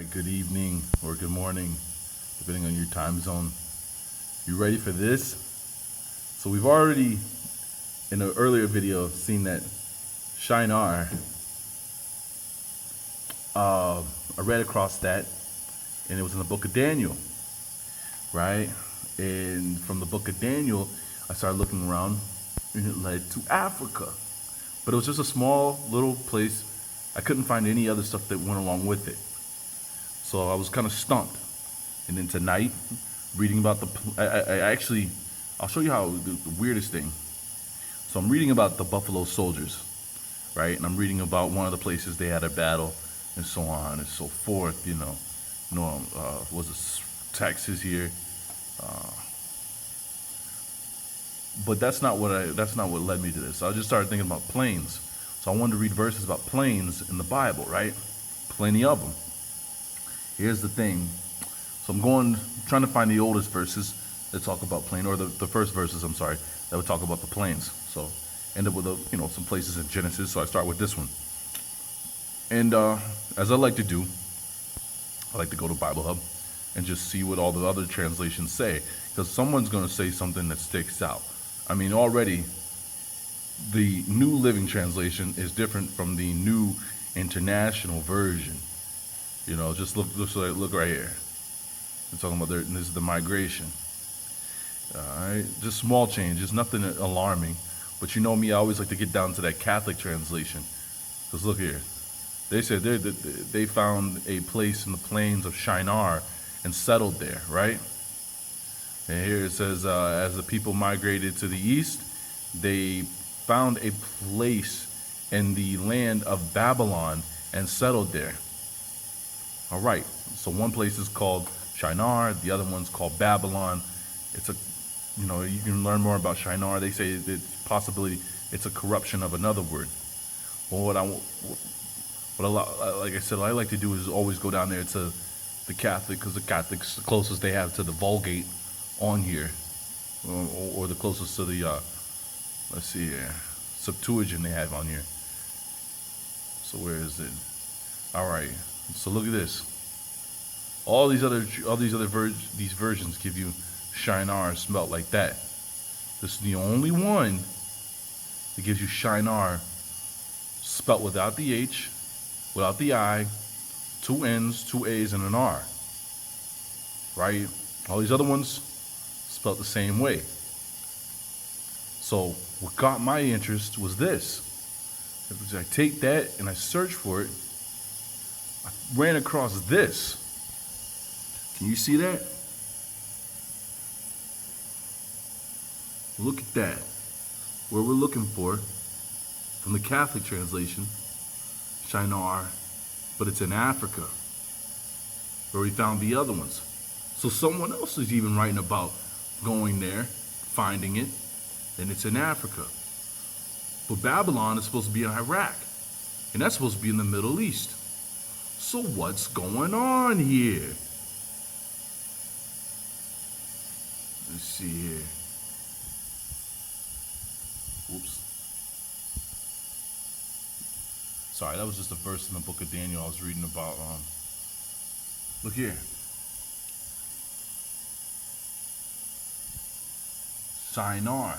right, good evening or good morning, depending on your time zone. You ready for this? So we've already, in an earlier video, seen that Shinar. I read across that, and it was in the book of Daniel, right? And from the book of Daniel, I started looking around, and it led to Africa. But it was just a small little place. I couldn't find any other stuff that went along with it. So I was kind of stumped. And then tonight, reading about I'll show you how the weirdest thing. So I'm reading about the Buffalo Soldiers, right? And I'm reading about one of the places they had a battle and so on and so forth, was it Texas here? But that's not what led me to this. So I just started thinking about planes. So I wanted to read verses about planes in the Bible, right? Plenty of them. Here's the thing. So I'm trying to find the oldest verses that talk about plane, or the first verses, that would talk about the planes. So end up with some places in Genesis. So I start with this one. And as I like to do, I like to go to Bible Hub and just see what all the other translations say, because someone's going to say something that sticks out. I mean, already the New Living Translation is different from the New International Version. Just look right here. We're talking about this is the migration. All right, just small changes, nothing alarming. But you know me, I always like to get down to that Catholic translation. Because look here, they said they found a place in the plains of Shinar and settled there, right? And here it says, as the people migrated to the east, they found a place in the land of Babylon and settled there. All right, so one place is called Shinar, the other one's called Babylon. You can learn more about Shinar. They say it's a corruption of another word. Well, like I said, what I like to do is always go down there to the Catholic, because the Catholic's the closest they have to the Vulgate on here, or the closest to the let's see here, Septuagint they have on here. So where is it? All right. So look at this. All these versions give you Shinar spelled like that. This is the only one that gives you Shinar spelled without the H, without the I, two N's, two A's, and an R. Right? All these other ones spelled the same way. So what got my interest was this. If I take that and I search for it, I ran across this. Can you see that? Look at that. Where we're looking for, from the Catholic translation, Shinar, but it's in Africa, where we found the other ones. So someone else is even writing about going there, finding it, and it's in Africa. But Babylon is supposed to be in Iraq, and that's supposed to be in the Middle East. So what's going on here? Let's see here. Whoops. Sorry, that was just a verse in the book of Daniel I was reading about. Look here. Sennaar.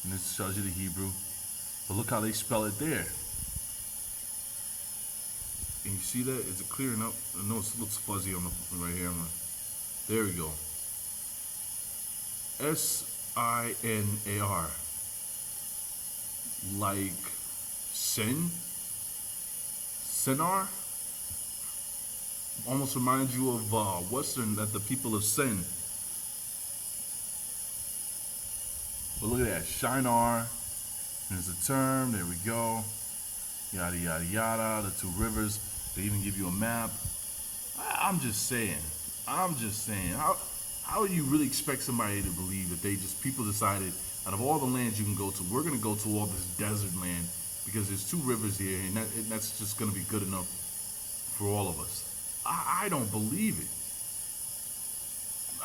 And this tells you the Hebrew. But look how they spell it there. Can you see that? Is it clear enough? I know it looks fuzzy on the right here. There we go. Sinar. Like Sennaar? Almost reminds you of Western, that the people of Sen. But look at that, Shinar. There's a term, there we go. Yada, yada, yada, the two rivers. They even give you a map. I'm just saying. How do you really expect somebody to believe that people decided, out of all the lands you can go to, we're going to go to all this desert land because there's two rivers here, and that's just going to be good enough for all of us? I don't believe it.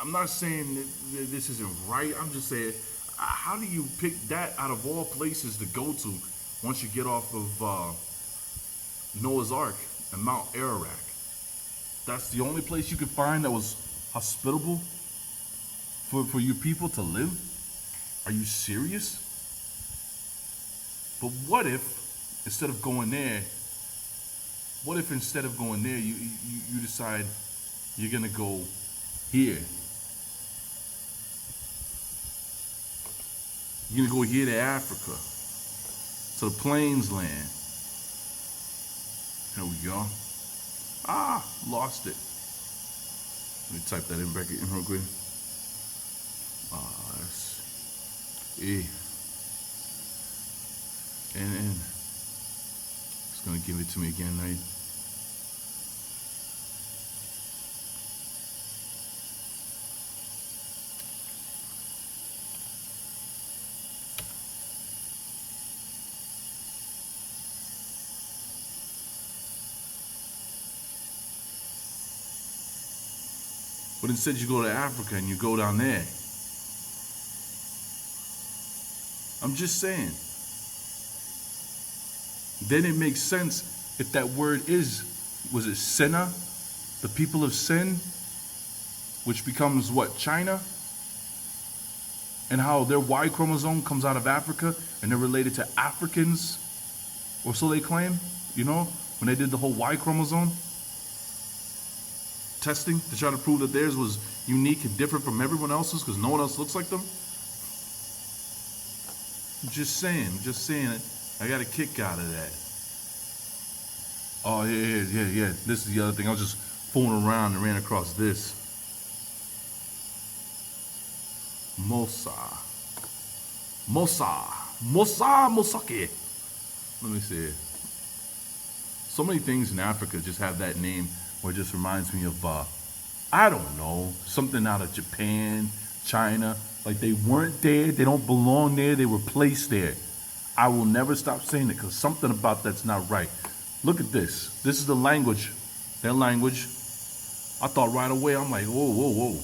I'm not saying that this isn't right. I'm just saying, how do you pick that out of all places to go to once you get off of Noah's Ark and Mount Ararat? That's the only place you could find that was hospitable for your people to live? Are you serious? But what if instead of going there, you decide you're gonna go here? You're gonna go here to Africa, to the Plains land. There we go. Lost it. Let me type that in back in real quick. That's E. And it's gonna give it to me again, right? But instead you go to Africa and you go down there. I'm just saying. Then it makes sense if that word was it Sennaar? The people of Sin? Which becomes what, China? And how their Y chromosome comes out of Africa and they're related to Africans? Or so they claim, when they did the whole Y chromosome testing to try to prove that theirs was unique and different from everyone else's because no one else looks like them. Just saying. I got a kick out of that. Oh, yeah. This is the other thing. I was just fooling around and ran across this. Mosake. Let me see it. So many things in Africa just have that name where it just reminds me of, I don't know, something out of Japan, China. Like they weren't there, they don't belong there, they were placed there. I will never stop saying it because something about that's not right. Look at this. This is the language, their language. I thought right away, I'm like, whoa.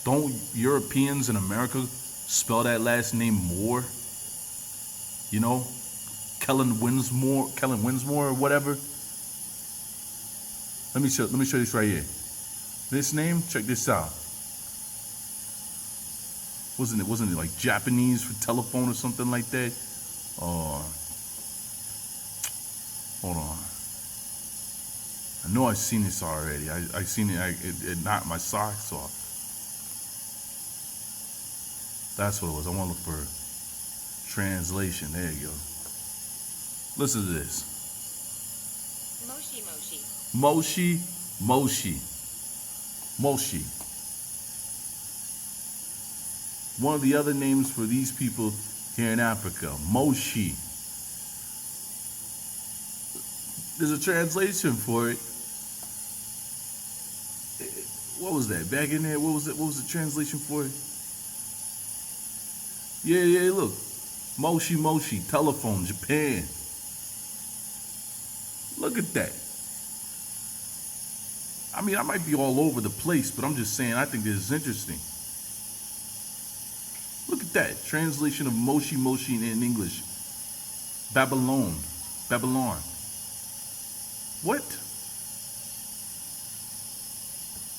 Don't Europeans in America spell that last name Moore? Kellen Winsmore or whatever. Let me show this right here. This name, check this out. Wasn't it like Japanese for telephone or something like that? Hold on. I know I've seen this already. I seen it. It knocked my socks off. That's what it was. I want to look for translation. There you go. Listen to this. Moshi. One of the other names for these people here in Africa, Moshi. There's a translation for it. What was that? Back in there, what was the translation for it? Yeah, look. Moshi, telephone, Japan. Look at that. I mean, I might be all over the place, but I'm just saying I think this is interesting. Look at that. Translation of Moshi in English. Babylon. What?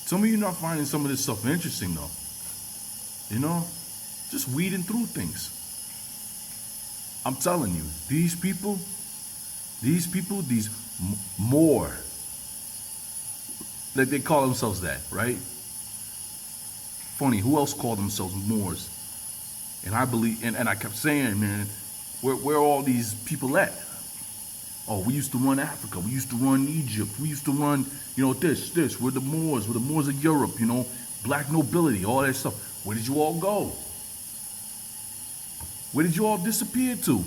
Some of you not finding some of this stuff interesting though. Just weeding through things. I'm telling you, these people, more, like they call themselves that, right? Funny, who else called themselves Moors? And I believe, and I kept saying, man, where are all these people at? Oh, we used to run Africa. We used to run Egypt. We used to run, this. We're the Moors. We're the Moors of Europe, black nobility, all that stuff. Where did you all go? Where did you all disappear to?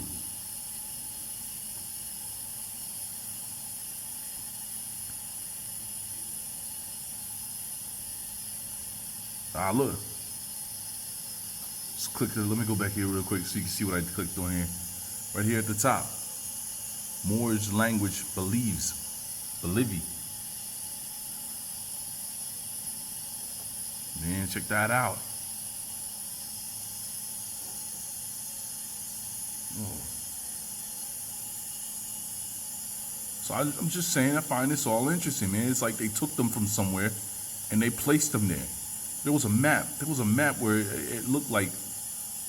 Look. Just click it. Let me go back here real quick so you can see what I clicked on here. Right here at the top. Moorish language Believe. Man, check that out. So I'm just saying, I find this all interesting, man. It's like they took them from somewhere and they placed them there. There was a map. There was a map where it looked like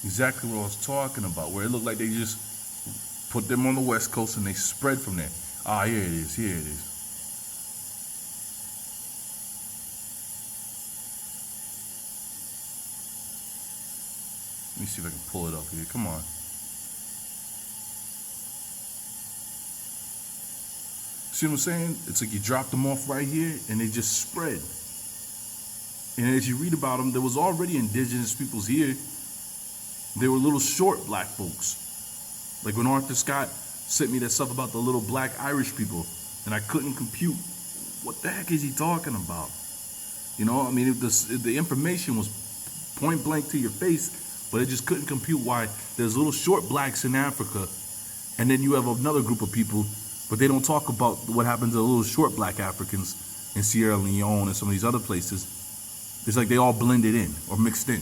exactly what I was talking about, where it looked like they just put them on the West Coast and they spread from there. Ah, here it is. Here it is. Let me see if I can pull it up here. Come on. See what I'm saying? It's like you drop them off right here and they just spread. And as you read about them, there was already indigenous peoples here. They were little short black folks. Like when Arthur Scott sent me that stuff about the little black Irish people, and I couldn't compute what the heck is he talking about. You know, I mean, if the information was point blank to your face, but it just couldn't compute why there's little short blacks in Africa, and then you have another group of people, but they don't talk about what happened to the little short black Africans in Sierra Leone and some of these other places. It's like they all blended in or mixed in.